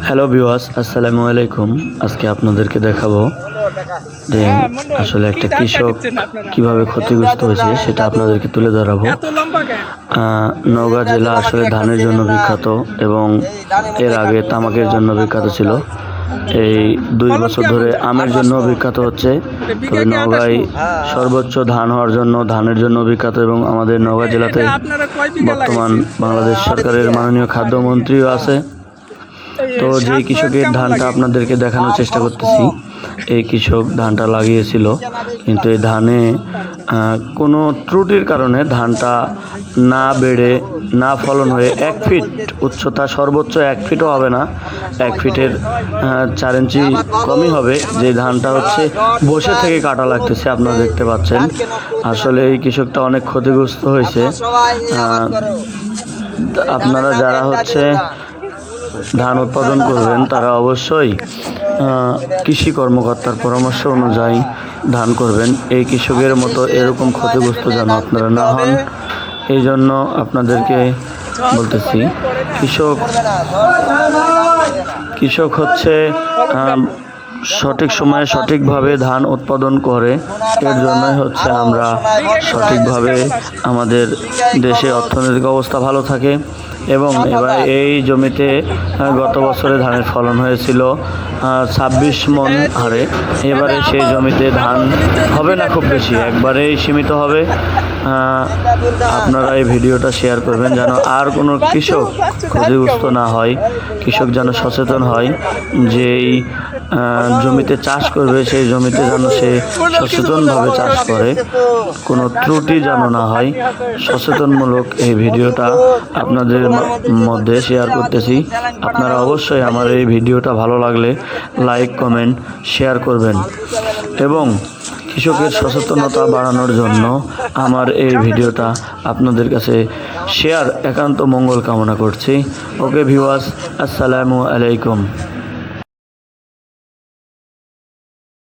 Hello viewers, আসসালামু আলাইকুম। আজকে আপনাদেরকে দেখাবো যে আসলে একটা কৃষক কিভাবে ক্ষতিগ্রস্ত হয়েছে সেটা আপনাদেরকে তুলে ধরাবো। নওগাঁ জেলা আসলে ধানের জন্য বিখ্যাত এবং এর আগে তামাকের জন্য বিখ্যাত ছিল। এই 2 বছর ধরে আমের জন্য বিখ্যাত হচ্ছে। তবে নওগাঁয় সর্বোচ্চ ধান হওয়ার জন্য ধানের জন্য বিখ্যাত এবং আমাদের নওগাঁ জেলাতে বর্তমান বাংলাদেশ সরকারের মাননীয় খাদ্যমন্ত্রীও আছে। তো যেই কৃষকের ধানটা আপনাদেরকে দেখানোর চেষ্টা করতেছি, এই কৃষক ধানটা লাগিয়েছিল, কিন্তু এই ধানে কোনো ত্রুটির কারণে ধানটা না বেড়ে না ফলন হয়ে 1 ফিট উচ্চতা, সর্বোচ্চ 1 ফিটও হবে না, 1 ফিটের 4 ইঞ্চি কমই হবে। যে ধানটা হচ্ছে বসে থেকে কাটা লাগতেছে, আপনারা দেখতে পাচ্ছেন। আসলে এই কৃষকটা অনেক ক্ষতিগ্রস্ত হয়েছে। আপনারা যারা হচ্ছে ধান উৎপাদন করবেন তারা অবশ্যই কৃষি কর্মকর্তার পরামর্শ অনুযায়ী ধান করবেন। এই কৃষকের মতো এরকম ক্ষতিগ্রস্ত যেন আপনারা না হন, এই জন্য আপনাদেরকে বলতেছি। কৃষক হচ্ছে সঠিক সময়ে সঠিকভাবে ধান উৎপাদন করে, এর জন্যই হচ্ছে আমরা সঠিকভাবে আমাদের দেশে অর্থনৈতিক অবস্থা ভালো থাকে। এবং এবার এই জমিতে গত বছরে ধানের ফলন হয়েছিল 26 মণ হারে। এবারে সেই জমিতে ধান হবে না খুব বেশি, একবারেই সীমিত হবে। আপনারা এই ভিডিওটা শেয়ার করবেন যেন আর কোনো কৃষক ক্ষতিগ্রস্ত না হয়, কৃষক যেন সচেতন হয় যে এই জমিতে চাষ করবে সেই জমিতে যেন সে সচেতনভাবে চাষ করে, কোনো ত্রুটি যেন না হয়। সচেতনমূলক এই ভিডিওটা আপনাদের মধ্যে শেয়ার করতেছি। আপনারা অবশ্যই আমার এই ভিডিওটা ভালো লাগলে লাইক, কমেন্ট, শেয়ার করবেন এবং কৃষকের সচেতনতা বাড়ানোর জন্য আমার এই ভিডিওটা আপনাদের কাছে শেয়ার একান্ত মঙ্গল কামনা করছি। ওকে ভিউয়ার্স, আসসালামু আলাইকুম।